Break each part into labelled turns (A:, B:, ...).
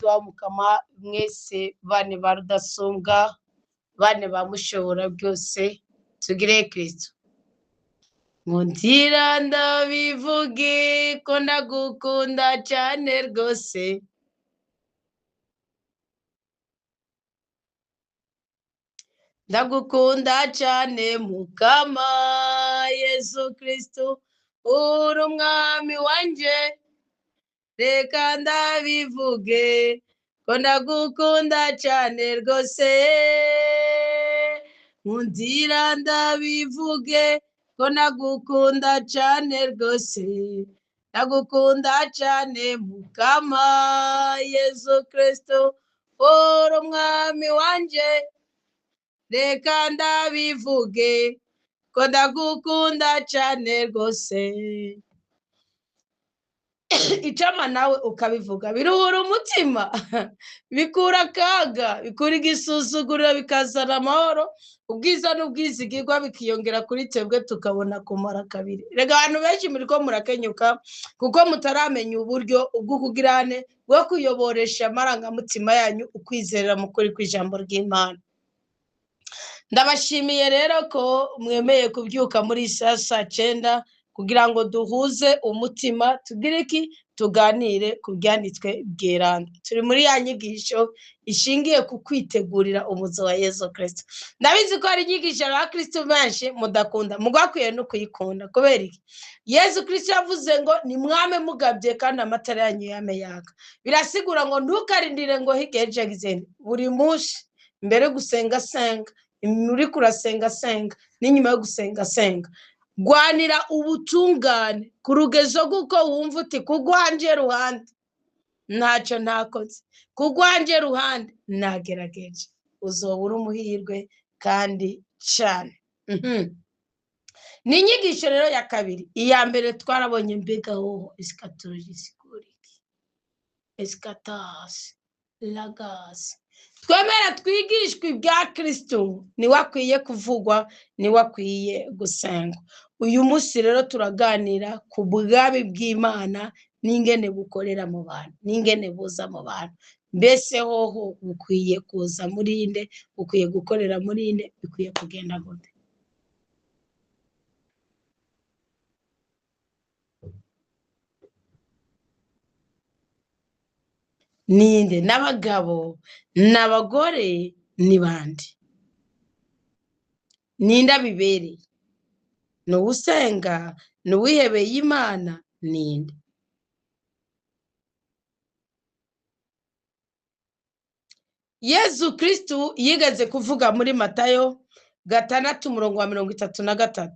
A: kuduha mukama mwese bane ba rudasumbwa bane ba mushobora byose tugire Kristo. Nkundira ndabivuge ko ndagukunda cyane rwose. Ndagukunda cyane mukama Yesu Kristo, uri umwami wanje. Reka ndabivuge ko ndagukunda cyane rwose. Nkundira ndabivuge ko ndagukunda cyane rwose. Ndagukunda cyane mukama Yesu Kristo, uri umwami wanje. Reka ndabivuge ko ndagukunda cyane rwose. Icama nawe ukabivuga biruhura umutima, bikura akaga, bikura igisuzuguriro, bikazana amahoro, ubwiza n'ubwizigirwa bikiyongera kuri twebwe tukabona kumara kabiri. Rega abantu benshi muriko murakenyuka kuko mutaramenya uburyo ubwo kugirane bwo kuyoboresha amarangamutima yanyu ukwizerera mu kuri kw'ijambo ry'Imana. Ndabashimiye rero ko mwemeye kubyuka muri saa 9 kugira ngo duhuze umutima tugire iki tuganire ku byanditswe bweranda. Turi muri ya nyigisho ishingiye ku kwitegurira umuzo wa Yesu Kristo. Ndabizi ko ari inyigisho ya Kristo benshi mudakunda, mugakwiye no kuyikunda. Kubera iki? Yesu Kristo yavuze ngo ni mwame mugabye kandi amatara yanyu yame yaka. Birasigura ngo ntukarindire ngo higeje gizeni. Buri munsi mbere gusenga senga, uri kurasenga senga, n'inyuma yo gusenga senga. Gwanira ubutungane ku rugezo guko wumva uti kugwanje ruhande ntacyo ntakoze, kugwanje ruhande nagerageje, uzobura umuhirwe kandi cyane. Ni inyigisho rero ya kabiri. Iya mbere twarabonye mbega hoho eschatology siguriki, eschatasi lagasi. Twemera twigishwa ibya Kristo, niwe akwiye kuvugwa, niwe akwiye gusengwa. Uyu munsi rero turaganira ku bwami bw'Imana n'ingene bukorera mu bantu, n'ingene buza mu bantu. Mbese hoho bukwiye kuza muri inde, bukwiye gukorera muri inde, bikwiye kugenda gute? Ninde? N'abagabo n'abagore ni bande? Ninde abibereye? Ni usenga, ni uwihebeye Imana, ninde? Yesu Kristo yigeze kuvuga muri Matayo 6:33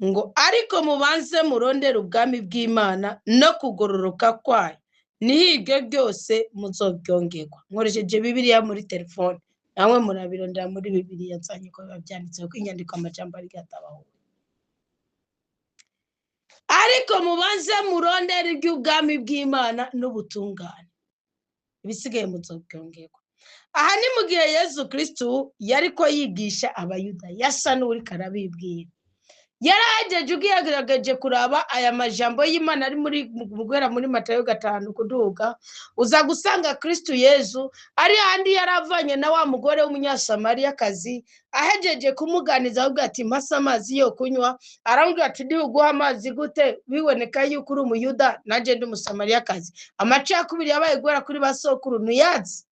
A: ngo ariko mubanze murondera ubwami bw'Imana no kugororoka kwayo, nihige byose muzobyongerwa. Nkoresheje Bibiliya muri telefone, namwe murabirondera muri Bibiliya nsanye ko babyanditse ko inyandiko amajambo ari gatabaho. Ariko mubanze murondera iby'ubwami bw'Imana n'ubutungane, ibisigaye muzobyongerwa. Aha ni mu gihe Yesu Kristo yariko yigisha abayuda, yasa n'uri karabibwira. Yarageje ugiyagerageje kuraba aya majambo y'Imana ari muri guhera muri Matayo 5 kuduga, uza gusanga Kristo Yesu ari handi yaravanye na wa mugore w'umunyasamariyakazi, ahejeje kumuganiza avuga ati mpasa amazi yo kunywa, arambwira ati ndi uguha amazi gute biboneka yuko uri umuyuda naje ndi umusamariyakazi. Amacakubiri yabaye guhera kuri basokuru nuyazi.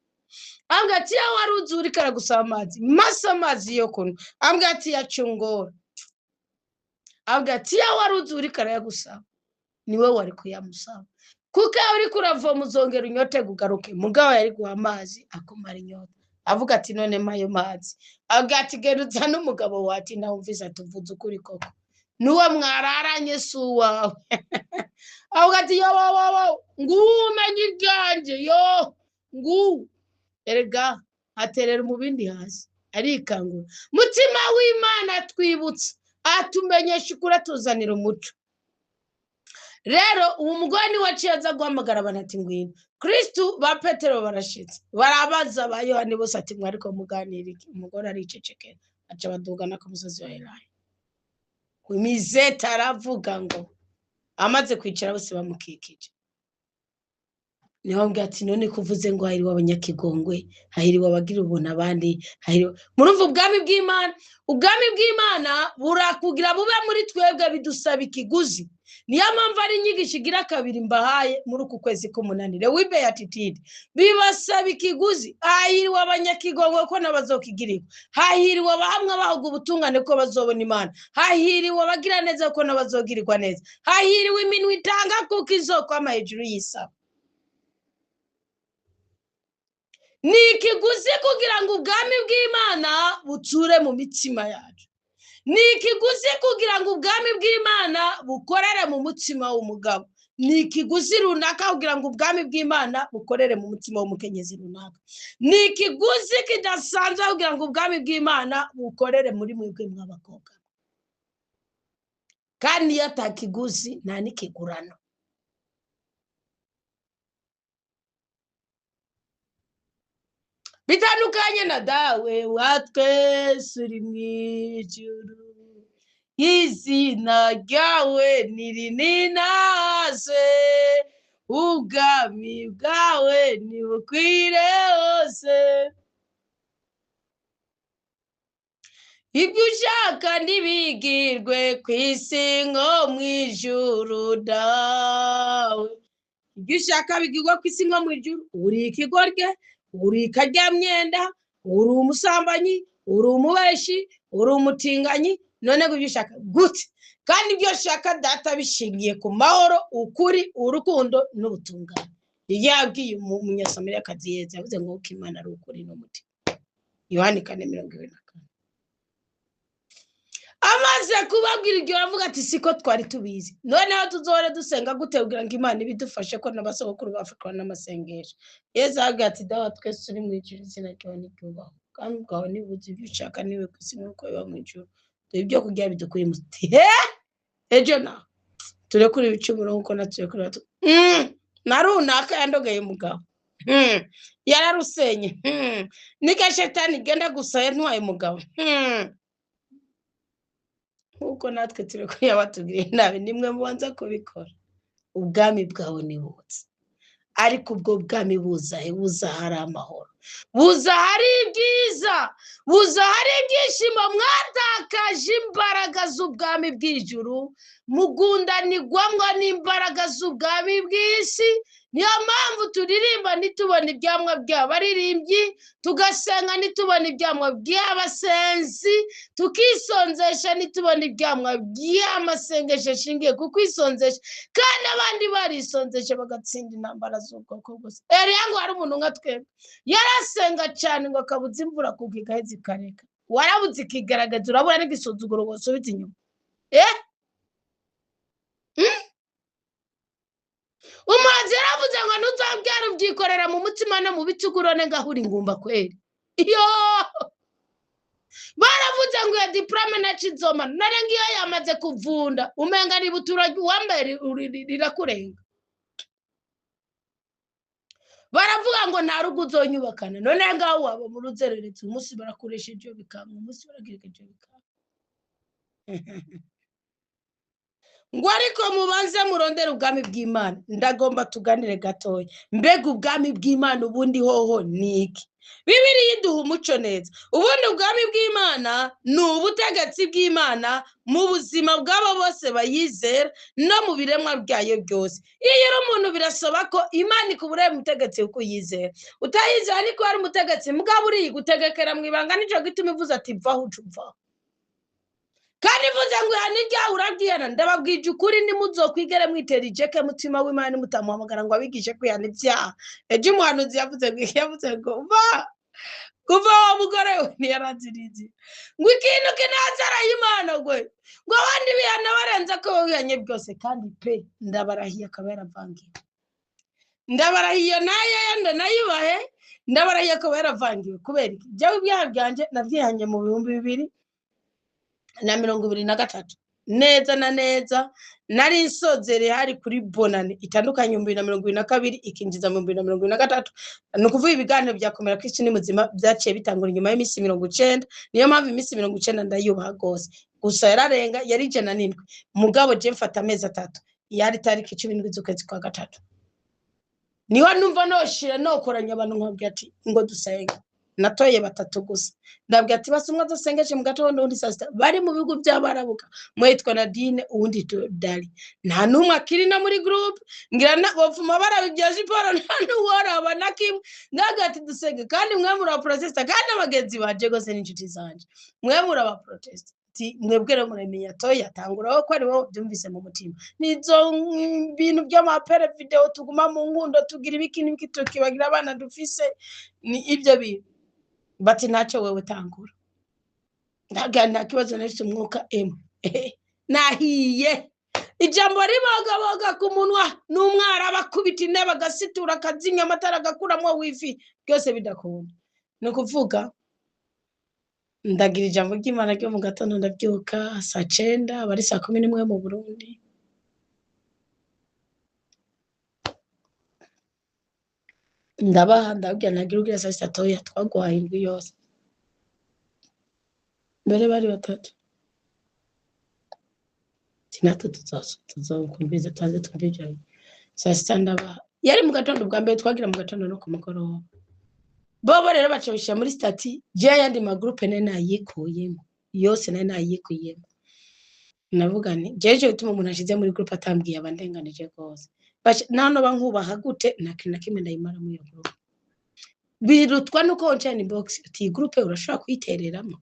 A: Ambwira ati ya waruzi uri karagusaba amazi, mpasa amazi yo kunywa. Ambwira ati yacungora. Ambwira ati ya waruzi uri karayagusaba, niwe wari kuyamusaba. Kuko uri kuravoma uzongera unyote gugaruke. Mugabo yari guha amazi akumara inyota. Avuga ati none mayo mazi. Ambwira ati gerutsa n'umugabo wati nawumvise atuvuze ukuri koko. Nuwe mwararanye suwawe. Avuga ati yo ngumenye iryanje yo ngu erega aterera umubindi hasi arikangura. Mutima w'Imana twibutsa atumenyesha ukuri tuzanira umuco. Rero uwo mugore ni waciye aza guhamagara abantu ati ngwino. Kristo ba Petero barashitse, barabaza ba Yohani bose ati mwariko muganira iki? Umugore aricecekera aca badugana ku musozi wa Elayo. Kwimizeta aravuga ngo amaze kwicara bose bamukikije. niho mbwa ati none kuvuze ngo hahiriwe abanyakigongwe, hahiriwe abagira ubuntu abandi, murumva ubwami bw'Imana burakugira bube muri twebwe bidusaba ikiguzi. Niyo mpamvu ari inyigisho igira kabiri mbahaye muri uku kwezi k'umunani, Lewibe attitude, bibasaba ikiguzi. Hahiriwe abanyakigongwe ko nabazokigirirwa, hahiriwe abahamwa bahuga ubutungane ko bazobona Imana, hahiriwe abagira neza ko nabazogirirwa neza, hahiriwe iminwa itanga kuko izokwama hejuru y'isaba. Ni ikiguzi kugira ngo ubwami bw'Imana buture mu mitima yacu. Ni ikiguzi kugira ngo ubwami bw'Imana bukorere mu mutima w'umugabo. Ni ikiguzi runaka kugira ngo ubwami bw'Imana bukorere mu mutima w'umukenyezi runaka. Ni ikiguzi kidasanzwe kugira ngo ubwami bw'Imana bukorere muri mwebwe mw'abakobwa. Kandi iyo atakiguzi nta n'ikigurano. Bitandukanye na dawe wa twese uri mw'ijuru, izina ryawe nirininaze, ubwami bwawe nibukwire hose, ibyo ushaka ntibigirwe ku isi nko mw'ijuru dawe. Ibyo ushaka bigirwa ku isi nko mw'ijuru. Uri ikigorye, uri ikaryamyenda, uri umusambanyi, uri umubeshi, uri umutinganyi, none ibyo ushaka gute? Kandi ibyo ushaka data bishingiye ku mahoro, ukuri, urukundo n'ubutungane. Yabwiye umunyasamariyakazi Yesu yavuze ngo uko Imana ari ukuri n'umutima. Yohana 4:24. Amaze kubabwira iryo aravuga ati siko twari tubizi. Noneho tuzohore dusenga gute kugira ngo Imana ibidufashe ko n'abasogokuru bafatwa n'amasengesho. Yesu avuga ati dawa twese uri mw'ijuru, izina ryawe niryubahwe, kandi bwawe nibuze ibyo ushaka niwe ku isi nk'uko biba mw'ijuru. Ibyo kurya bidukuye muti ejo na turekure ibicumuro nk'uko naturekure na runaka yandogeye umugabo yararusenye nika shetani genda gusa yantwaye umugabo nk'uko natwe turekure abatugiriye nabi, nimwe mubanza kubikora. Ubwami bwawe nibuze, ariko ubwo bwami buza hari amahoro, buza hari ibyiza, buza hari ibyishimo. Mwatakaje imbaraga z'ubwami bw'ijuru, mugundanirwamo n'imbaraga z'ubwami bw'isi. Niyo mpamvu turirimba ntitubone ibyamwa by'abaririmbyi, tugasenga ntitubone ibyamwa by'abasenzi, tukisonzesha ntitubone ibyamwa by'amasengesho ashingiye ku kwisonzesha, kandi abandi barisonzesha bagatsinda intambara z'ubwoko bwose. Ngo hari umuntu nka twebwe yarasenga cyane ngo akabuza imvura kugwa igaheza ikareka, warabuze ikigaragaza, urabura n'igisuzuguro wasubiza inyuma. Umuhanzi yaravuze ngo ntuzabyara ubyikorera mu mutima no mu bitugu, urone ngahura ingumba kweri. Baravuze ngo ya diplome na chizoma, none ngiyo yamaze kuvunda umenga ni butura wambaye rirakurenga. Baravuga ngo nta rugo uzonyubakana, none ngaho waba mu ruzereretse, umunsi barakoresha ibyo bikanga, umunsi baragira ibyo bikanga. Ngo ariko mubanze murondera ubwami bw'Imana. Ndagomba tuganire gatoya, mbega ubwami bw'Imana ubundi hoho ni iki? Bibiliya iduha umuco neza. Ubundi ubwami bw'Imana ni ubutegetsi bw'Imana mu buzima bw'abo bose bayizera no mu biremwa byayo byose. Iyo uri umuntu birasaba ko Imana ikubura umutegetsi uko yizera. Utayizera ariko ari umutegetsi mugabo uri gutegekera mu ibanga, nico gituma ivuze ati vaho ucuva. Kandi ivuze ngo yanijya urabyana, ndababwije ukuri ntimuzokwigere mwitera ijeke mutima w'Imana mutamuhamagara ngo abigishe kwihana ibyaha. Ejo umuhanuzi yavuze ngo kuva wa mugore we ntiyarazirizi ngo ikintu kinazara y'Imana gwe ngo abandi bihana barenze ko wihanye byose. Kandi pe ndabarahiye akaba yaravangiwe, ndabarahiye naye yenda nayubahe, ndabarahiye akaba yaravangiwe. Kubera iki? Jyewe ibyaha byanje nabyihanye mu 2023 neza na neza. Nari nsozere hari kuri bonane itandukanye 2022 ikinjiza mu 2023. Nukuvuga ibiganiro byakomera ko isi ni muzima byaciye bitangura nyuma y'imisi 90. Niyo mpamvu imisi 90 ndayubaha gose, gusa yararenga yari 107. Mugabo je mfata amezi 3, yari tariki 17 z'ukwezi kwa gatatu. niho numva noshira nokoranya abantu nkabwira ati ngo dusenge natoye batatu gusa ndabwira ati basi umwe dusengeje mu gatondo undi saa sita bari mu bihugu by'abarabuka mwitwa Nadine uwundi Dali nta numwe akiri na muri group ngira na bopfuma barabibyaje Paul nta nuworaba nakimwe ndaga ati dusenge kandi mwe muri protesta kandi abagenzi baje gose n'inshuti zanje mwe muri aba protesta mwebwere muremenya toya tanguraho ko ari wowe byumvise mu mutima nizo bintu by'amapere video tuguma mu ngundo tugira ibiki n'ibiki tukibagira abana dufise ni ibyo bintu bati ntacyo wewe tangura ndagana kibazo nese umwuka nahiye ijambo ribogaboga ku munwa n'umwara bakubita intebe agasitura akazinya amatara agakuramo wifi byose bidakunda no kuvuga ndagira ijambo ry'Imana ryo mu gatondo ndabyuka saa 9 bari saa 11 mu Burundi ndabaha ndabwira nagira ugira saa 3 twagwaye indwi yose mbere bari batatu tinatu tuzokumbiza taze twabije saa 6 ndabaha yari mu gatondo bwa mbere twagira mu gatondo no ku mugoroba bobo rero bacabisha muri stati je yandi ma groupe nayikuyemo yose nayikuyemo navuga ni jeje utuma umuntu ashize muri groupe atambwiye abandenganije gose nano bankubaha gute nakina kimwe ndayimara muri yo groupe birutwa nuko online box ati groupe urashaka kuyitereramo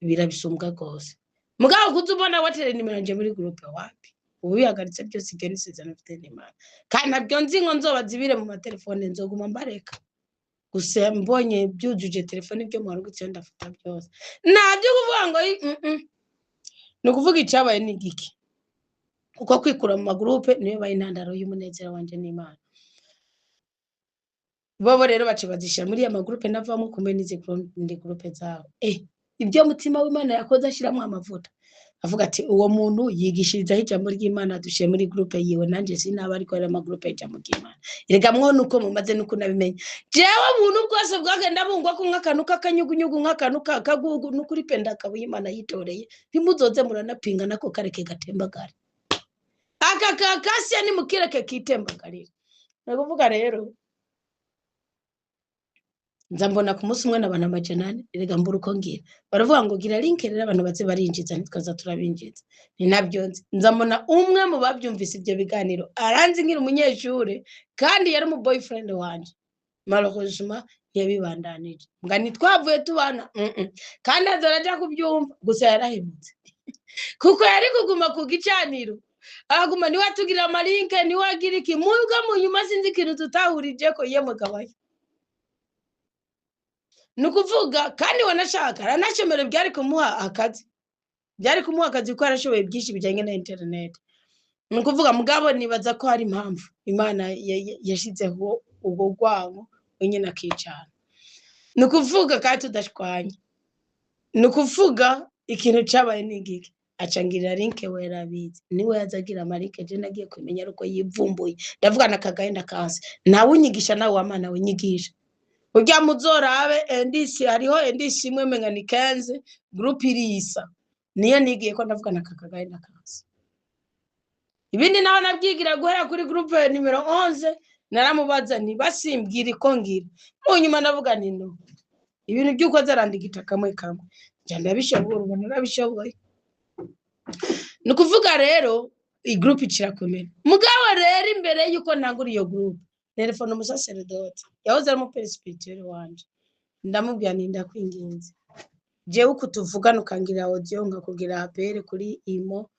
A: birabisumbwa gose mugabo kuzubona watere nimero nje muri groupe wapi ubu yagaritse byose igenisiza nafite n'Imana kandi nabyo nzi ngo nzobazibire mu matelefone nzoguma mbareka gusa mbonye byujuje telefone byo mu rugo cyenda ndafata byose nabyo kuvuga ngo no kuvuga icyabaye ni giki uko kwikura mu magroupe niyo bayintandaro y'umunezero wanje n'Imana bobo rero bacibazisha muri ya magroupe navamo kumenize ndi groupe zabo ibyo mutima w'Imana yakoze ashiramo amavuta avuga ati uwo muntu yigishirizaho ijambo ry'Imana dushiye muri groupe yiwe nanje sinaba ariko ari amagroupe y'ijambo ry'Imana erega mwone uko mumaze nuko nabimenye jewe muntu bwose bwagenda bungwa ku nkakanuka kanyugunyugu nkakanuka kagugu nukuri penda kabuye Imana yitoreye ntimuzoze muranapinga nako kareke gatembagara aka kakasiya ni mukireke kitembagarira nakuvuga rero nzambona ku munsi umwe n'abantu amajenane erega mbura uko ngira baravuga ngo gira link rero abantu baze barinjiza ntikaza turabinjiza ni nabyo nzambona umwe mu babyumvise ibyo biganiro aranzi ngira umunyeshure kandi yari mu boyfriend wanje malheureusement yabibandanije mbwa nitwavuye tubana kandi azoraja kubyumva gusa yarahimutse kuko yari kuguma ku gicaniro aguma ni watugira amalinke ni wagira iki muga mu nyuma sinzi kintu tutahurije ko yemugabaye nukuvuga kandi wanashaka aranashemere byari kumuha akazi ko arashoboye byinshi bijyanye na internet nukuvuga mugabo nibaza ko hari impamvu Imana yashizeho ubwo gwango wenyine akicana nukuvuga kandi tudashwanye nukuvuga ikintu cyabaye n'igiki acangirira link werabizi niwe yazagira amarike je nagiye kumenya ruko yivumbuye ndavuga nakagaenda kanse nawe unyigisha nawe wamana winyigisha ujya muzorabe ndisi hariho ndisi imwe menga ni 15 group irisa niyo nigiye ko ndavuga nakagaenda kanse ibindi naho nabyigira guhera kuri group numero 11 naramubaza ni basimbwira ikongira mu nyuma navuga ni no ibintu byuko zarandikita kamwe je ndabishobora ubona nabishoboye nukuvuga rero igroup icirakomera mugabo rero imbere yuko ntangura iyo group telefone umusaseredoti yahoze ari mu spirituel wanje ndamubwira ninda kwinginze jewe ukutuvugana ukangira audio ngakugira apere kuri imo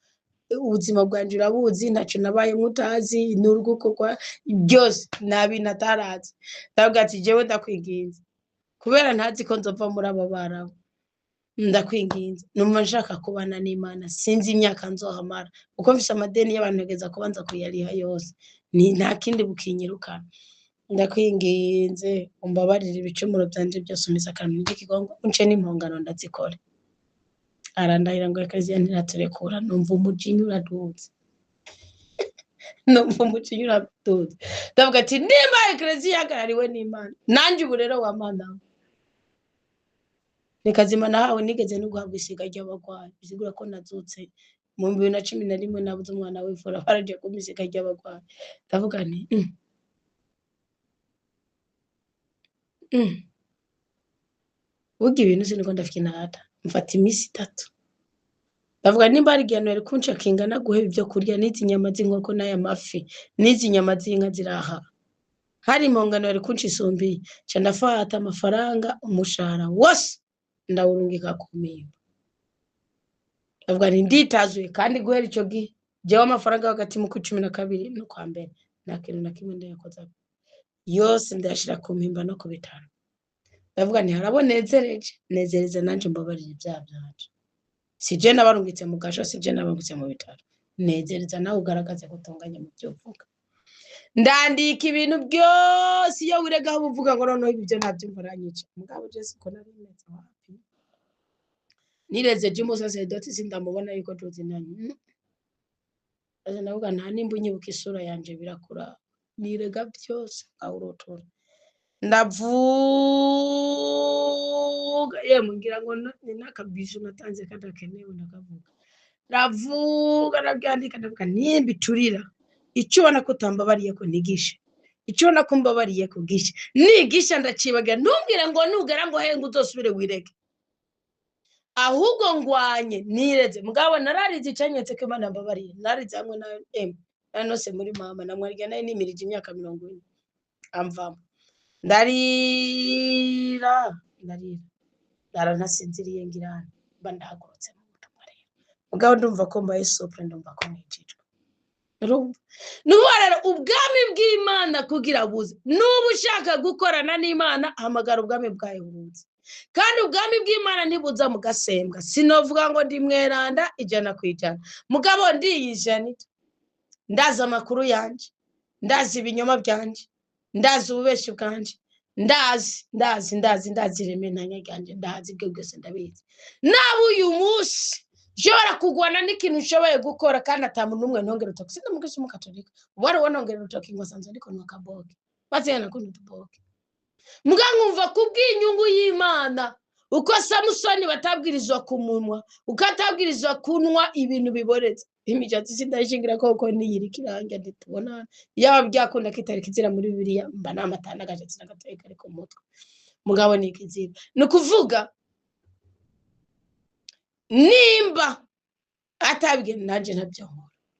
A: ubuzima bwanje urabuzi ntaco nabaye mutazi n'urugo kokwa byose nabi natarazi ndavuga ati jewe ndakwinginze kubera ntazi ko nzova muri abo barabo ndakwinginze numva nshaka kubana n'Imana sinzi imyaka nzohamara uko mfise amadeni y'abantu negeza kubanza kuyariha yose ni nta kindi bukinyirukana ndakwinginze umbabarira ibicumuro byanje byose umiza kantu n'ikigongo unce n'impongano ndazikore arandahira ngo akazi ntiraterekura numva umujinya uraduze ndavuga ati nimba ekleziya yagarariwe n'Imana nanje ubu rero wamana nikazima nahawe nigeze no guhabwa isiga ry'abagwayi bisigura ko nazutse mu 2011 nabuze umwana w'imfura baraje kumisiga ry'abagwayi ndavuga nti Burya ibintu siniko ndafikinata mfata iminsi 3 ndavuga nimba ari igihe nari kunca kingana guheba ibyo kurya n'izi nyama z'inkoko n'aya mafi n'izi nyama z'inka ziraha hari impongano yari kunca isumbi ca ndafata amafaranga umushahara wose ndawurungika ku mpimba ndavuga ni nditazuye kandi guhera ico gihe jewe amafaranga hagati mu 12 no kwa mbere nta kintu na kimwe ndayakoza yose ndayashira ku mpimba no ku bitaro ndavuga ni harabonezereje nezereze nanje mbabarira ibyaha byanje sije nabarungitse mu gasho sije nabarungitse mu bitaro nezereza nawe ugaragaze gutunganya mu byo uvuga ndandika ibintu byose iyo wiregaho uvuga ngo noneho ibyo ntabyumva ranyica mugabo Jesse ko nari meze hafi nireze je umusaseredoti sindamubona yuko tuzinanye aje navuga nta nimba unyibuka isura yanje birakura nirega byose awurotora ndavuga ngira ngo ni nakabisho natanze kadakenewe ndakavuga ndavuga nabyandika ndavuga nimba iturira icyo ubona ko utambabariye ko nigishe icyo ubona ko mbabariye ko gishe nigisha ndacibaga ntumbwire ngo nugera ngo henga uzosubire wirege ahubwo ngwanye nireze mugabo nararize icanyetse ko Imana mbabariye narize hamwe na nanose muri mama namwarya nayo nimirije imyaka 40 amvamo ndarira ntasinziriye ngirana mba ndahagurutse mu butumwa rero mugabo ndumva ko mbaye sopre ndumva ko nijijwe rero ubwami bw'Imana kugira buze nubu ushaka gukorana n'Imana hamagara ubwami bwayo buze kandi ubwami bw'Imana ntibuza mu gasembwa sinovuga ngo ndi mweranda 100% mugabo ndiyijanita ndaza amakuru yanje ndazi ibinyoma byanje ndazi ububeshi bwanje ndazi remenanya ryanje ndazi byo byose ndabizi nabu uyu munsi jora kugwana n'ikintu ushoboye gukora kandi atamuntu umwe ntongera utoki sinde mugishi mukatolika wari wonongera utoki ngo sanze ndiko nakaboge bazena kundi tuboge mugankumva kubw'inyungu y'Imana uko Samusoni batabwirizwa kumunwa ukatabwirizwa kunwa ibintu biboretse imijatsi sindashingira koko niyirikiranga nditubona yaba byakunda kitari kizira muri Bibiliya mba namatana gajatsi nagateka ariko mutwe mugabo nikiziba nukuvuga nimba atabwiye nanje ntabyo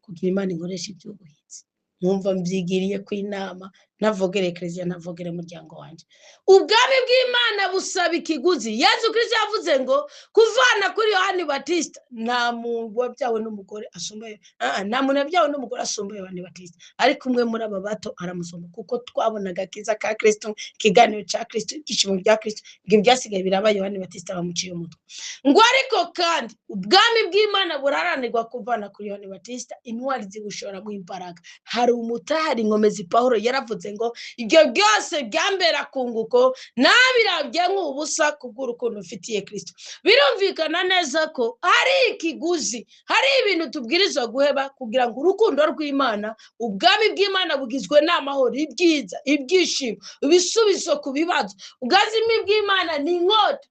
A: kugira Imana inkoresha iby'ubuhinzi nkumva mbyigiriye ku inama navogere Ecclesia navogere muryango wanje ubwami bw'Imana busaba ikiguzi Yesu Kristo yavuze ngo kuvana kuri Yohani Batista nta muntu wabyawe n'umugore asumbaye nta muntu wabyawe n'umugore asumbaye Yohani Batista ariko umwe muri aba bato aramusumba kuko twabonaga kiza ka Kristo kiganiro ca Kristo igishimo bya Kristo byasigaye biraba Yohani Batista bamuciye umutwe ngo ariko kandi ubwami bw'Imana buraranirwa kuvana kuri Yohani Batista intwari zigushora mu imbaraga hari umutahari Nkomezi Paulo yaravuze ngo ibyo byose byambera kunguko nabirabye nk'ubusa kubw'urukundo ufitiye Kristo birumvikana neza ko hari ikiguzi hari ibintu tubwirizwa guheba kugira ngo urukundo rw'Imana ubwami bw'Imana bugizwe n'amahoro ibyiza ibyishimo ibisubizo ku bibazo ubwazimi bw'Imana ni inkota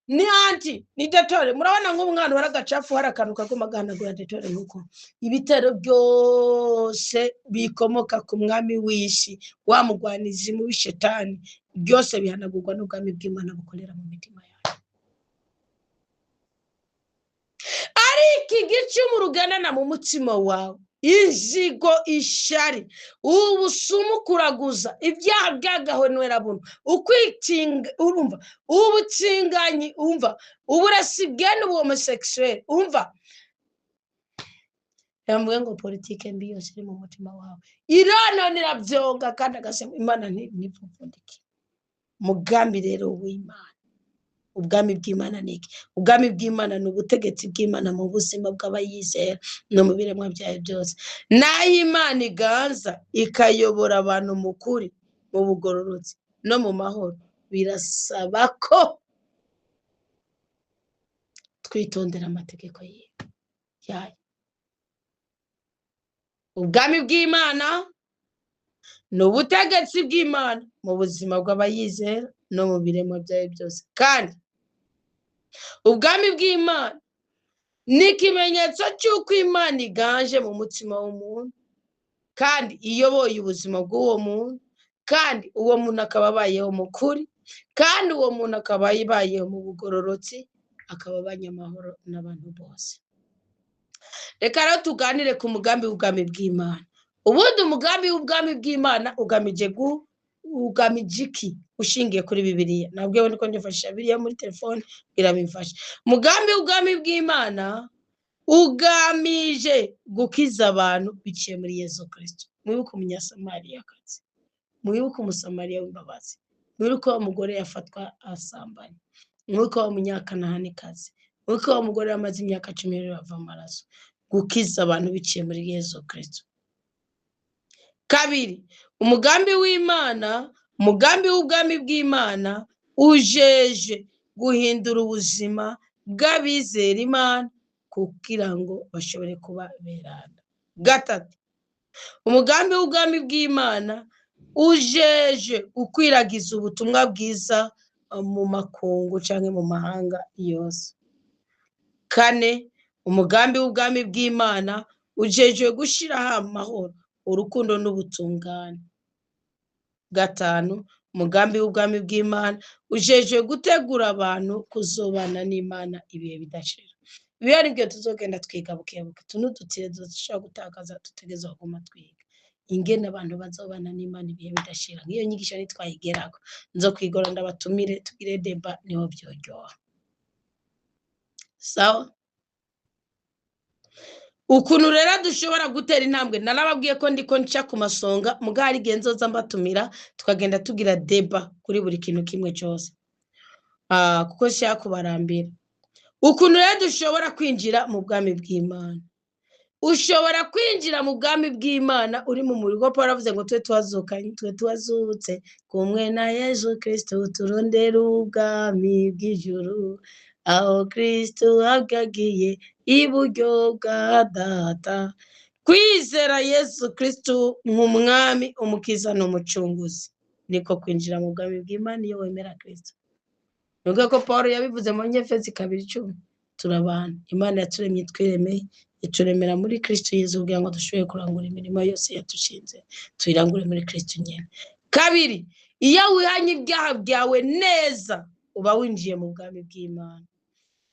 A: ni anti ni detore murabona nk'umwana waragacafu harakanuka ko maganagura detore nkuko ibitero byose bikomoka ku mwami w'ishi wamugwanizi mu bishetani byose bihanagurwa n'ubwami bw'Imana bukorera mu mitima yacu ari iki gicumu ruganana mu mutima wawe inzigo ishari ubusumu kuraguza ibyaha byagahonwera buno ukwitinga urumva ubutsinganyi umva uburasibwe n'ubuhomosexuel umva yambwe ngo politike mbi yose iri mu mutima wawe iranonera byonga kandi agasema Imana ntipfupfundike mugambi rero w'Imana ubwami bw'Imana niki ubwami bw'Imana n'ubutegetsi bw'Imana mu buzima bw'abayizera no mu biremwa byayo byose naho Imana iganza ikayobora abantu mu kuri mu bugororotsi no mu mahoro birasaba ko twitondera amategeko yayo ubwami bw'Imana n'ubutegetsi bw'Imana mu buzima bw'abayizera no mu biremwa byayo byose kandi ubwami bw'Imana ni ikimenyetso cy'uko Imana iganje mu mutima w'umuntu kandi iyoboye ubuzima bw'uwo muntu kandi uwo muntu akaba abayeho mu kuri, kandi uwo muntu akaba yibayeho mu bugororotsi, akaba abanyamahoro n'abantu bose. Reka rero tuganire ku mugambi w'ubwami bw'Imana. Ubundi umugambi w'ubwami bw'Imana ugamije iki? Ushingiye kuri Bibiliya. Nabwiwe niko ndifashisha Bibiliya muri telefone irabimfasha. Umugambi w'ubwami bw'Imana ugamije gukiza abantu biciye muri Yesu Kristo. Mwibuke umunyasamariyakazi, mwibuke umusamariya w'imbabazi, mwibuke wa mugore yafatwa asambanye, mwibuke wa munyakananikazi, mwibuke wa mugore amaze imyaka 10 bava amaraso. Gukiza abantu biciye muri Yesu Kristo. Kabiri, umugambi w'Imana, umugambi w'ubwami bw'Imana ujeje guhindura ubuzima bw'abizera Imana kugira ngo bashobore kuba beranda. Gatatu, umugambi w'ubwami bw'Imana ujeje gukwiragiza ubutumwa bwiza mu makungu cyangwa mu mahanga yose. Kane, umugambi w'ubwami bw'Imana ujeje gushiraho amahoro, urukundo n'ubutungane. Gatanu, umugambi w'ubwami bw'Imana ujeje gutegura abantu kuzobana n'Imana ibihe bidashira. Biba ari byo tuzogenda twiga bukebuke, tunudutire dushobora gutakaza tutegeza kuguma twiga ingene abantu bazobana n'Imana ibihe bidashira. Nk'iyo nyigisho nitwayigerako nzo kwigora ndabatumire tugire deba niho byoryoha. Sawa? Ukuntu rero dushobora gutera intambwe, narababwiye ko ndiko nca ku masonga, mugari genzoza mbatumira tukagenda tugira deba kuri buri kintu kimwe cyose. Kuko shaka kubarambira. Ukuntu rero dushobora kwinjira mu bwami bw'Imana. Ushobora kwinjira mu bwami bw'Imana uri mu murigo. Paul avuze ngo twe twazutse kumwe na Yesu Kristo turondera ubwami bw'ijuru, aho Kristo agagiye iburyo bwa Data. Kwizera Yesu Kristo nk'umwami, umukiza n'umucunguzi, niko kwinjira mu bwami bw'Imana iyo wemera Kristo. Nubwo ko Paul yabivuze mu Efeso 2:10, turabana. Imana yaturemye twiremeye, ituremera muri Kristo Yesu kugira ngo dushoboye kurangura imirimo yose yatushinze, tuyirangure muri Kristo nyene. Kabiri, iyo wihanye ibyaha byawe neza uba winjiye mu bwami bw'Imana.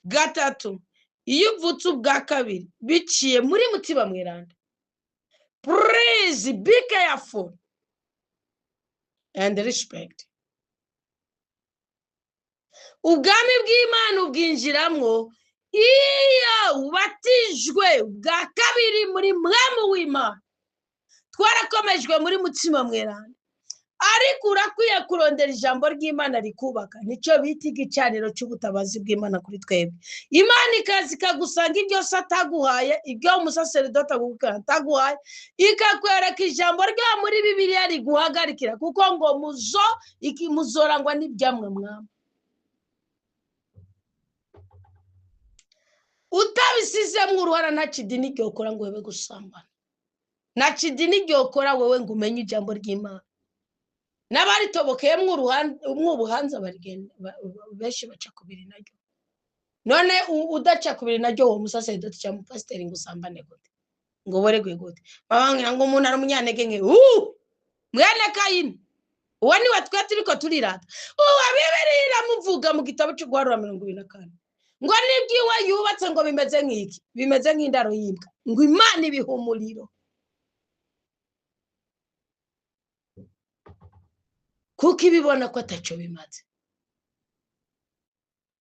A: Gatatu, iyo uvutse ubwa kabiri biciye muri Mutima Mweranda. Please be careful and respect. Ubwami bw'Imana ubwinjiramwo iyo ubatijwe bwa kabiri muri Mwemu w'Imana. Twarakomejwe muri Mutima Mweranda, ariko urakwiye kurondera ijambo ry'Imana rikubaka. Nico bita igicaniro cy'ubutabazi bw'Imana kuri twebwe. Imana ikazi kagusanga ibyo sataguhaye, ibyo umusaseridota ataguhaye, ikakwereka ijambo ryo muri Bibiliya riguhagarikira, kuko ngo muzorangwa n'ibyamwe mwama. Utabisizemwe uruhara nta kidini gyokora ngo wewe gusambana, nta kidini gyokora wewe ngo umenye ijambo ry'Imana. N'abaritobokeyemwe ubuhanza barigenda benshi baca kubiri naryo. None udaca kubiri naryo uwo musaseridoti cyangwa umupasiteri ngo usambane gute, ngo boregwe gute? Babambwira ngo umuntu ari umunyantege nke, mwene Kayini, uwo ni we twe turiko turirata. Uwo Bibiliya iramuvuga mu gitabo cyo Guharura 24, ngo nibyiwe yubatse ngo bimeze nk'iki, bimeze nk'indaro y'imbwa, ngo Imana ibiha umuriro. Kuko ibibona ko ataco bimaze.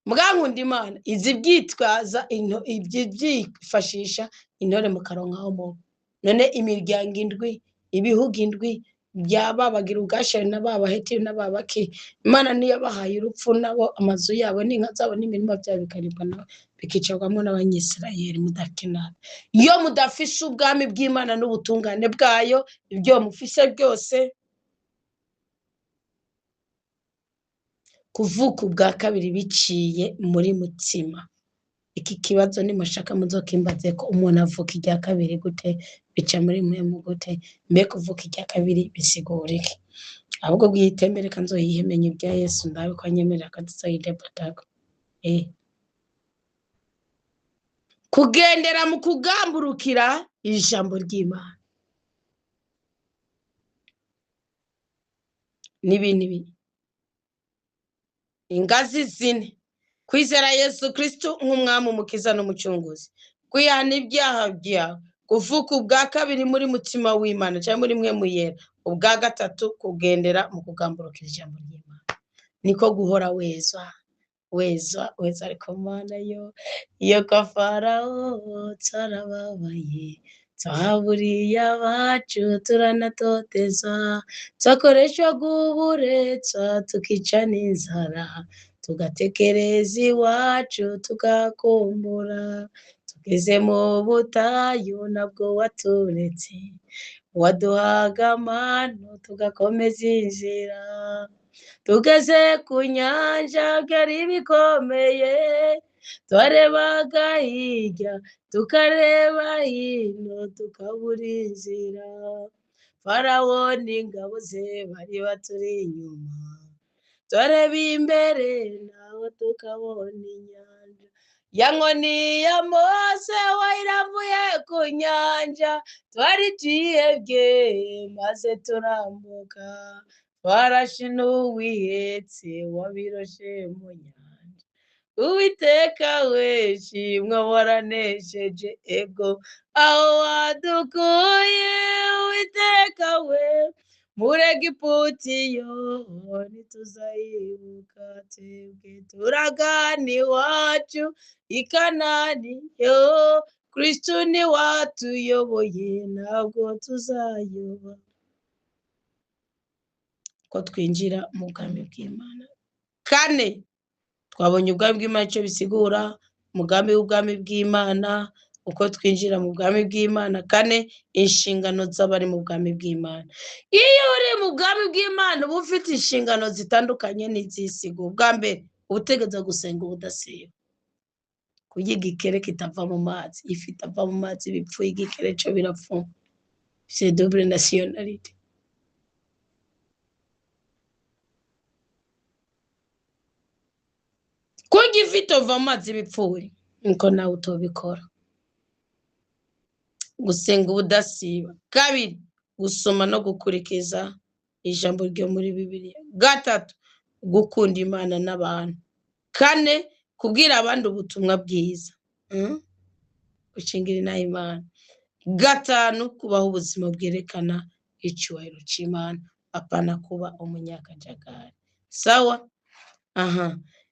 A: Mugankunda Imana izi byitwaza ibyifashisha intore mu karonkaho mu. None imiryango indwi, ibihugu indwi byababagira ubwashari n'ababaheti n'ababaki, Imana niyo bahaye urupfu nabo amazu yabo n'inka zabo n'imirimo byabo bikaribwa nabo bikicagwamo n'abanyisirayeli mudakenana. Iyo mudafise ubwami bw'Imana n'ubutungane bwayo, ibyo mufise byose, kuvuka ubwa kabiri biciye muri Mutima. Iki kibazo nimushaka muzokimbaze ko umuntu avuka irya kabiri gute, bica muri Mwemu gute, mbe kuvuka irya kabiri bisigura iki? Ahubwo bwitembere kanzoyihemenye ibya Yesu ndabe ko anyemerera akadusoyidebatako. Kugendera mu kugamburukira ijambo ry'Imana. n'ibindi ingazi zine: kwizera Yesu Kristo nk'umwami, umukiza n'umucunguzi, kwihana ibyaha byawe, kuvuka ubwa kabiri muri mutima w'Imana cyangwa muri mwe muyera, ubwa gatatu kugendera mu kugamburukira ijambo ry'Imana. Niko guhora weza ariko Mana iyo kwa Farawo tarababaye, twaburiye abacu turanatoteza, twakoreshwa guburetsa tukica n'inzara, tugatekereza iwacu tugakumbura, tugeze mu butayu nabwo waturetse, waduhaga amano tugakomeza inzira, tugeze ku nyanja byari bikomeye, twarebaga hirya tukareba hino tukabura inzira, Farawo n'ingabo ze bari baturi inyuma, tureba imbere naho tukabona inyanja, ya nkoni ya Mose wayiravuye ku nyanja, twari tuyibye maze turambuka, twarashe n'uwihetse wabiroshe mu nyanja, Uwiteka we shimwa waranesheje ego aho wadukuye, Uwiteka we muri Egiputa ntituzayibuka, twebwe turagana iwacu i Kanani, Kristo ni watuyoboye ntabwo tuzayoba. Ko twinjira mu bwami bw'Imana. Kane, twabonye ubwami bw'Imana icyo bisigura, umugambi w'ubwami bw'Imana, uko twinjira mu bwami bw'Imana. Kane, inshingano z'abari mu bwami bw'Imana. Iyo uri mu bwami bw'Imana uba ufite inshingano zitandukanye n'izisigo. Ubwa mbere, utegeza gusenga ubudasiba, kurya igikere kitava mu mazi, ifi itava mu mazi bipfuye, igikere cyo birapfuma, c'est double nationalité. Kurya ifi itova mu mazi bipfuye, niko nawe utobikora. Gusenga ubudasiba. Kabiri, gusoma no gukurikiza ijambo ryo muri Bibiliya. Gatatu, gukunda Imana n'abantu. Kane, kubwira abandi ubutumwa bwiza, gushingira inaha Imana. Gatanu, kubaho ubuzima bwerekana icyubahiro cy'Imana, apana kuba umunyakajagari. Sawa?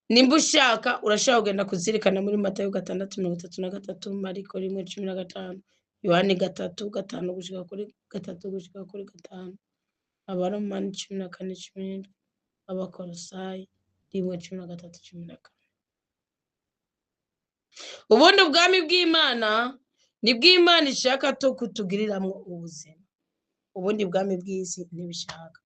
A: Nimba ushaka urashaka kugenda kuzirikana muri Matayo 6:33, Mariko 1:15, Yohani 3:5 gushika kuri 3 gushika kuri 5, Abaromani 14:17, Abakolosayi 1:13-14. Ubundi ubwami bw'Imana ni bw'Imana ishaka to kutugiriramwo ubuzima. Ubundi bwami bw'isi ntibishaka.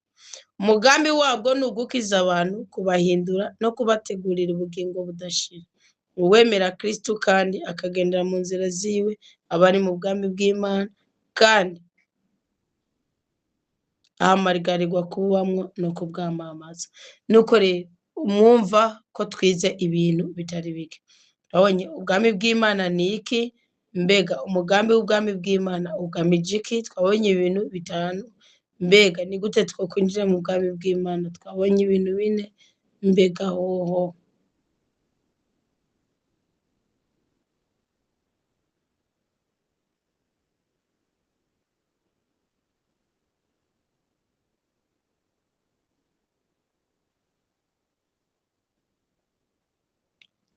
A: Umugambi wabwo ni ugukiza abantu, kubahindura no kubategurira ubugingo budashira. Uwemera Kristo kandi akagendera mu nzira ziwe abari mu bwami bw'Imana, kandi ahamagarirwa kubamwo no kubwamamaza. Nuko rero umwumva ko twize ibintu bitari bike. Abonye ubwami bw'Imana ni iki? Mbega umugambi w'ubwami bw'Imana ugamije iki? Twabonye ibintu bitanu. Mbega ni gute twakwinjira mu bwami bw'Imana? Twabonye ibintu 4. Mbega hoho.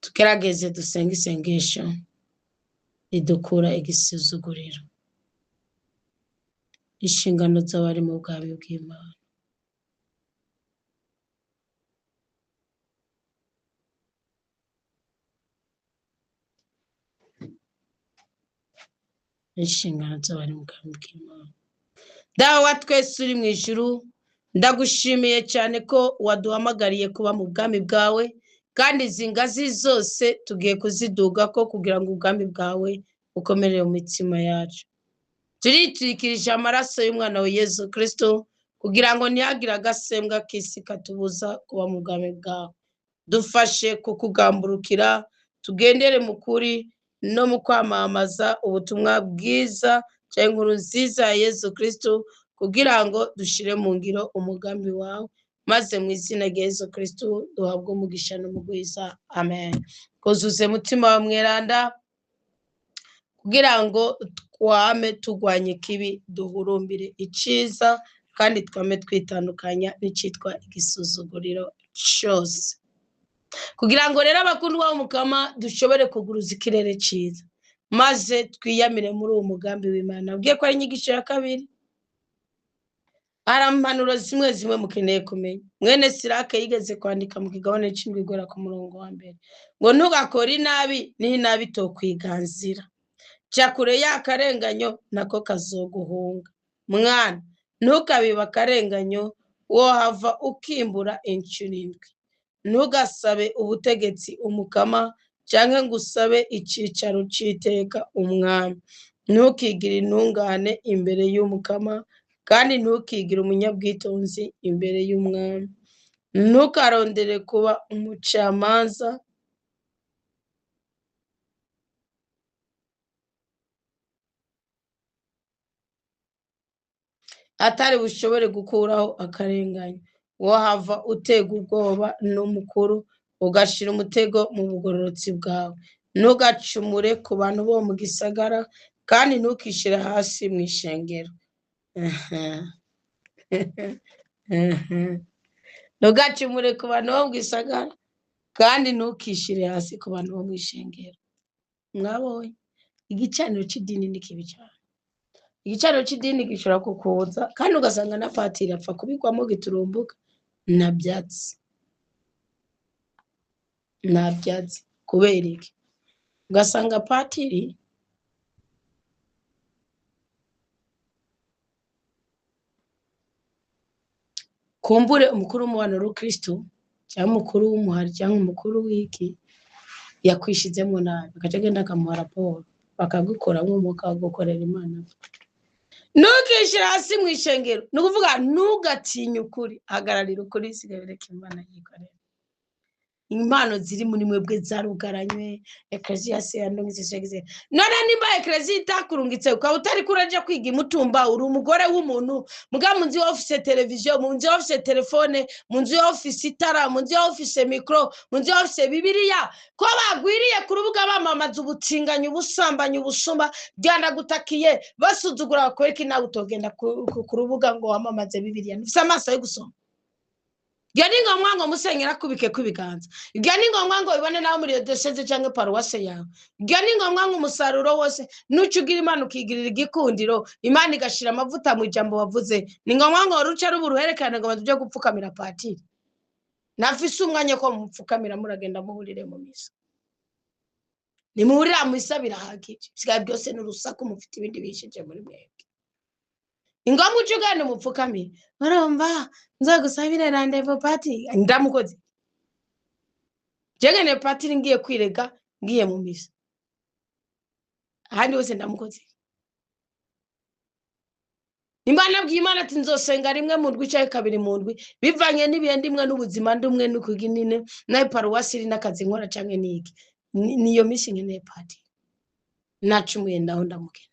A: Tugerageze dusenga isengesho ridukura igisuzuguriro. Inshingano z'abari mu bwami bw'Imana. Inshingano z'abari mu bwami bw'Imana. Dawe wa twese uri mu ijuru, ndagushimiye cyane ko waduhamagariye kuba mu bwami bwawe, kandi izi ngazi zose tugiye kuziduga ko kugira ngo ubwami bwawe bukomerere mu mitima yacu. Turitwikirije amaraso y'umwana wa Yesu Kristo kugira ngo ntihagire agasembwa k'isi katubuza kuba mu bwami bwawe. Dufashe kukugamburukira, tugendere mu kuri no mu kwamamaza ubutumwa bwiza cyangwa inkuru nziza ya Yesu Kristo, kugira ngo dushire mu ngiro umugambi wawe maze mu izina rya Yesu Kristo duhabwe umugisha n'umugwiza. Amen. Kuzuze mutima wa mweranda kugira ngo twame tugwanye kibi duhurumbire iciza kandi twame twitandukanya n'icitwa igisuzuguriro cyose. Kugira ngo rero abakundwa b'Umukama dushobore kuguruza ikirere ciza maze twiyamire muri uwo mugambi w'Imana. Nabwiye ko ari inyigisho ya kabiri. Arampanuro zimwe mukeneye kumenya. Mwene Sirake yigeze kwandika mu kigabane c'indwi igora ku murongo wa mbere ngo ntugakore inabi n'inabi tokwiganzira, ja kure y'akarenganyo nako kazoguhunga. Mwana ntukabiba akarenganyo wohava ukimbura incuro indwi. Ntugasabe ubutegetsi Umukama canke ngo usabe icicaro c'iteka umwami. Ntukigire intungane imbere y'Umukama kandi ntukigire umunyabwitonzi imbere y'umwami. Ntukarondere kuba umucamanza atari bushobore gukuraho akarenganyo. Wohava utega ubwoba n'umukuru ugashira umutego mu bugororotsi bwawe. Ntugacumure ku bantu bo mu gisagara kandi ntukishire hasi mu ishengero. Ntugacumure ku bantu bo mu gisagara kandi ntukishire hasi ku bantu bo mu ishengero. Mwabonye igicaniro c'idini ni kibi cyane. Igicaniro c'idini gishobora kukuza kandi ugasanga na patiri apfa kubigwamo giturumbuka na byatsi kubera iki? Ugasanga patiri kumbure umukuru w'umubano w'Ukristo cyangwa umukuru w'umuhari cyangwa umukuru w'iki yakwishizemo nabi akaca agenda akamuha raporo bakagukoramo mukagukorera Imana. Ntukishire hasi mu ishengero ni ukuvuga ntugatinye ukuri, hagararira ukuri sigabereka Imana yikorera. Impano ziri muri mwebwe zarugaranywe ekleziya se yandongize none nimba ekleziya itakurungitse ukaba utari kuraje kwiga imutumba uri umugore w'umuntu muga munzi office televiziyo munzi office telefone munzi office itara munzi office micro munzi office bibiliya ko bagwiriye ku rubuga bamamaza ubutinganye ubusambanye ubusumba byanda gutakiye basuzugura bakoreka nawe utogenda ku rubuga ngo wamamaze bibiliya nifise amaso yo gusoma. Ibyo ni ngombwa ngo musenyera kubike kubiganza. Ibyo ni ngombwa ngo ibone nawe muri diocese cyangwa paruwase yawe. Ibyo ni ngombwa ngo umusaruro wose nucugira Imana ukigirira igikundiro Imana igashira amavuta mu ijambo wavuze. Ni ngombwa ngo ruca ruburuherekane ngo bajye gupfukamira patiri. Nafise umwanya ko mupfukamira muragenda muburire mu misa. Ni muburira mu misa birahagije. Sigaye byose n'urusaku mufite ibindi bishije muri mwebwe. Ingomu cugane mupfukamira. Barumva nzagusabire rendezvous party ndamukoze. Jegene patiri ngiye kwirega ngiye mu misa. Ahandi hose ndamukoze. Imana bw'Imana ati nzosenga rimwe mu ndwi cyangwa kabiri mu ndwi bivanye n'ibihe ndimwe n'ubuzima ndumwe n'ukuginine na paruwasi n'akazi nkora canke niki. Niyo misi nyene patiri. Nacumuye ndaho ndamukene.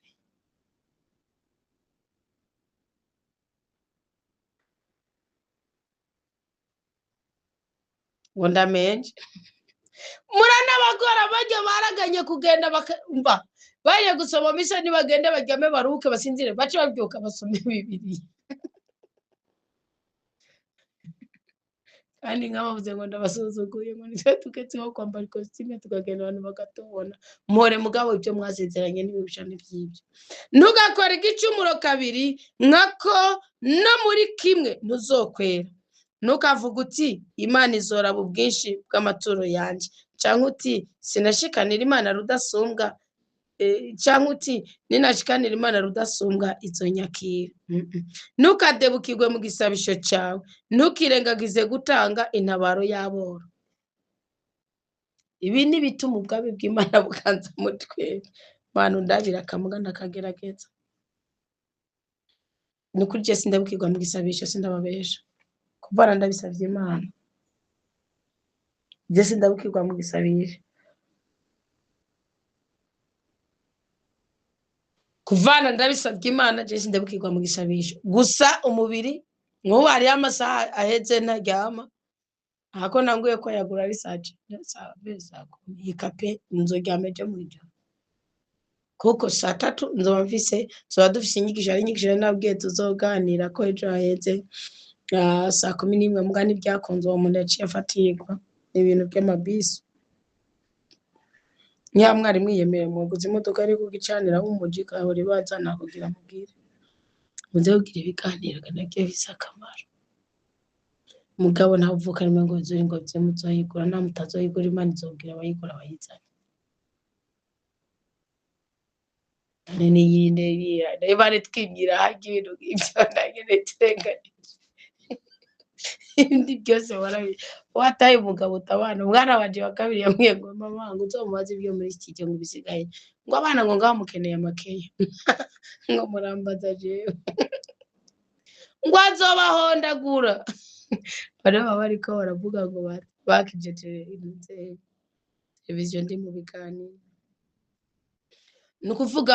A: Wanda menje murana bagora bajya baraganye kugenda bakumva baye gusoma misa ni bagende bajyame baruke basinzire bace babyuka basome Bibiliya kandi nkabavuze ngo ndabasuzuguye ngo nitwe tuketsiho kwambara costume tukagenda abantu bagatubona mpore mugabo ibyo mwasezeranye n'ibishane by'ibyo. Ntugakore igicumuro kabiri nkako no muri kimwe ntuzokwera. Ntukavuga uti Imana izoraba ubwinshi bw'amaturo yanje cyangwa uti sinashikanira Imana rudasumbwa cyangwa uti ninashikanira Imana rudasumbwa izonyakira. Ntukadebukirwe mu gisabisho cyawe. Ntukirengagize gutanga intabaro y'aboro. Ibi ni bituma ubwabe bw'Imana bukanza mutwe bantu ndabira akamuga ndakagerageza. Nukuri je sindabukirwa mu gisabisho sindababesha. Kubara ndabisavye Imana. Je sindabukirwa mu gisabisho. Kuvana ndabisavye Imana je sindabukirwa mu gisabisho. Gusa umubiri nk'ubu hariyo amasaha ahetse ntaryama ahako nanguye ko yagura ari saa kumi ikape nzoryama ejo mw'ijoro kuko saa tatu nzoba dufise inyigisho ari inyigisho nabwiye tuzoganira ko ejo haheze saa 11 mbwa n'ibyakunze uwo muntu yaciye afatirwa ibintu by'amabisi mwarimu yiyemereye mwaguze imodoka ari kugicanira umuji kahora bazana kugira mubwire muze kugira ibiganiro kanake bisa akamaro mugabo ntavuka rimwe ngo zuri ngo muzoyigura nta mutazoyigura Imana izobwira abayigura bayizana nene yinde bari twibwira haje ibintu ibyo ndagene tenganye indi byose wataye umugabo utabana umwana wanje wa kabiri yamwiye ngo mama ngo uzomubaze ibyo muri iki gihe ngo bisigaye ngo abana ngo ngamukeneye amakeya ngo murambaza jewe ngo azobahondagura baba bariko baravuga ngo bakijeje inze televiziyo ndi mu biganiro nukuvuga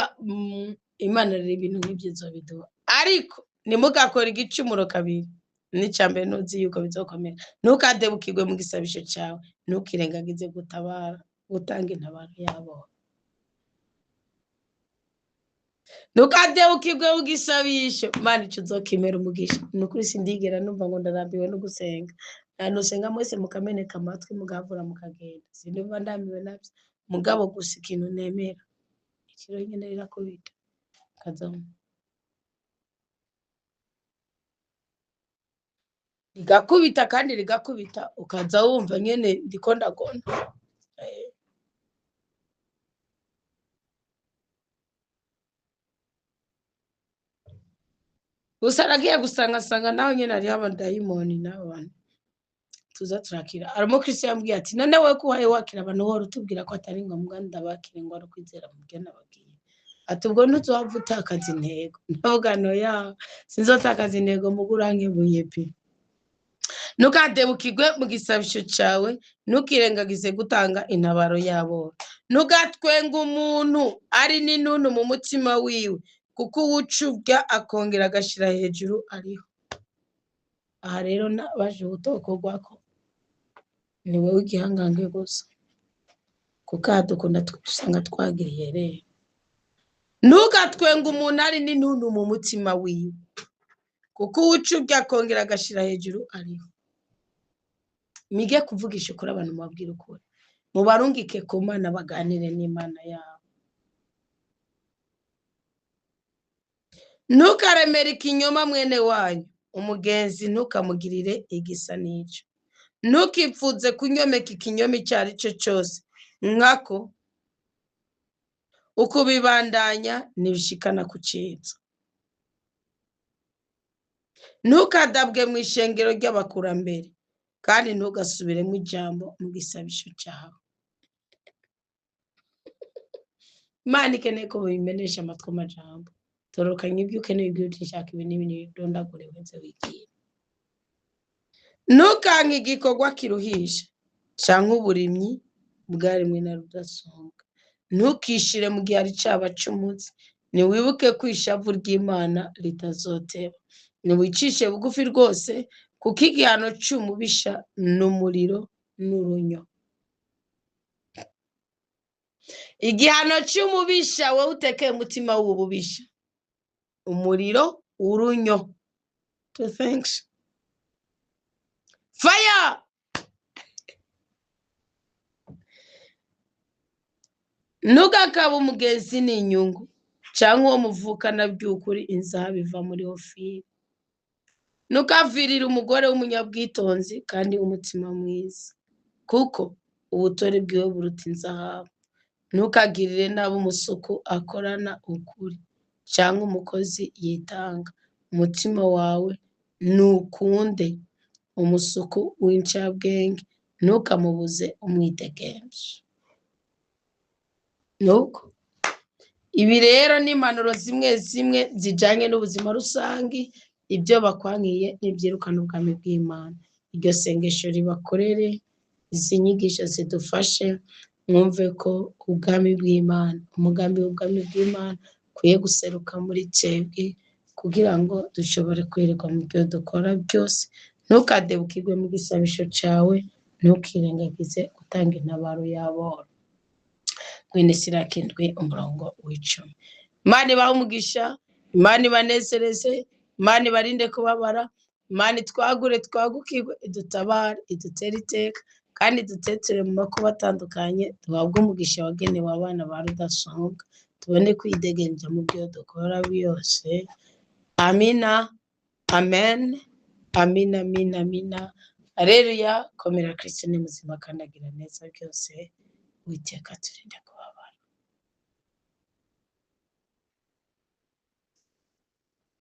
A: Imana rero ibintu nk'ibyo zobiduha ariko nimugakora igicumuro kabiri n'icambere nuzi yuko bizokomera ntukadebukirwe mu gisabisho cyawe ntukirengagize gutabara gutanga intabaro yabo ntukadebukirwe mu gisabisho Imana ico uzokimera umugisha nukuri sindigera numva ngo ndarambiwe no gusenga nusenga mwese mukameneka amatwi mugavura mukagenda sindumva ndambiwe navyo mugabo gusa ikintu nemera ikiro nyene rirakubita kazamu rigakubita kandi rigakubita ukaza wumva nyene ndiko ndagona gusa aragiye gusanga naho nyene ari abadayimoni n'abantu tuza turakira arimo Kristo yambwiye ati none we kuhaye wakira abantu horo tubwira ko atari ngombwa ndabakire ngo arukwizera mu byo nabagiye ati ubwo ntuzwavuta akazi intego ndavuga no ya sinzotakaza intego muguranke buyepi ntukadebukirwe mu gisabisho cyawe ntukirengagize gutanga intabaro yabo ntugatwenga umuntu ari n'inunu mu mutima wiwe kuko uwucubya akongera agashira hejuru ariho aha rero baje gutokorwako ni wowe igihangange gusa kuko dukunda dusanga twagiriye rero ntugatwenga umuntu ari n'inunu mu mutima wiwe kuko uwucubya akongera agashira hejuru ariho mige kuvugisha kuri abantu mubabwira ukuri mubarungike ku Mana baganire n'Imana yabo ntukaremere ikinyoma mwene wanyu umugenzi ntukamugirire igisa n'ico ntukipfuze kunyomeka ikinyoma icyo ari cyo cyose nkako uko bibandanya nibishikana ku ciza ntukadabwe mu ishengero ry'abakurambere kandi ntugasubiremo ijambo mu gisabisho cyawe Imana ikeneye ko bimenesha amatwi amajambo torokanye ibyo ukeneye ibyo ushaka ibi n'ibintu dondagure wenze wigiye ntukanke igikorwa kiruhisha canke uburimyi bwarimwe na rudasumbwa ntukishire mu gihe ari caba c'umutsi niwibuke ko ishavu ry'Imana ritazoteba niwicishe bugufi rwose kuko igihano c'umubisha n'umuriro n'urunyo igihano c'umubisha wowe utekeye umutima w'ububisha umuriro urunyo to thanks fire ntugakaba umugenzi n'inyungu cyangwa uwo muvukana by'ukuri inzaha biva muri Ofiri ntukavirire umugore w'umunyabwitonzi kandi umutima mwiza kuko ubutore bwiwe buruta inzahabu ntukagirire nabi umusuku akorana ukuri cyangwa umukozi yitanga umutima wawe nukunde umusuku w'incabwenge ntukamubuze umwidegemvye nuko ibi rero ni impanuro zimwe zimwe zijanye n'ubuzima rusangi ibyo bakwankiye n'ibyirukana ubwami bw'Imana iryo sengesho ribakorere izi nyigisho zidufashe mwumve ko ubwami bw'Imana umugambi w'ubwami bw'Imana kuye guseruka muri twebwe kugira ngo dushobore kwerekwa mu byo dukora byose. Ntukadebukirwe mu gisabisho cyawe, ntukirengagize gutanga intabaro y'aboro. Mwene Siraki 7:10. Imana ibahe umugisha, Imana ibanezereze, Imana ibarinde kubabara, Imana itwagure twagukirwe, idutabare, idutere iteka, kandi dutetere mu makuba atandukanye, duhabwe umugisha wagenewe abana ba rudasumbwa, tubone kwidegenja mu byo dukora byose. Amina, amen, amina, amina, amina. Haleluya. Komera Kristo ni muzima kandi agira neza byose. Uwiteka aturinde kuba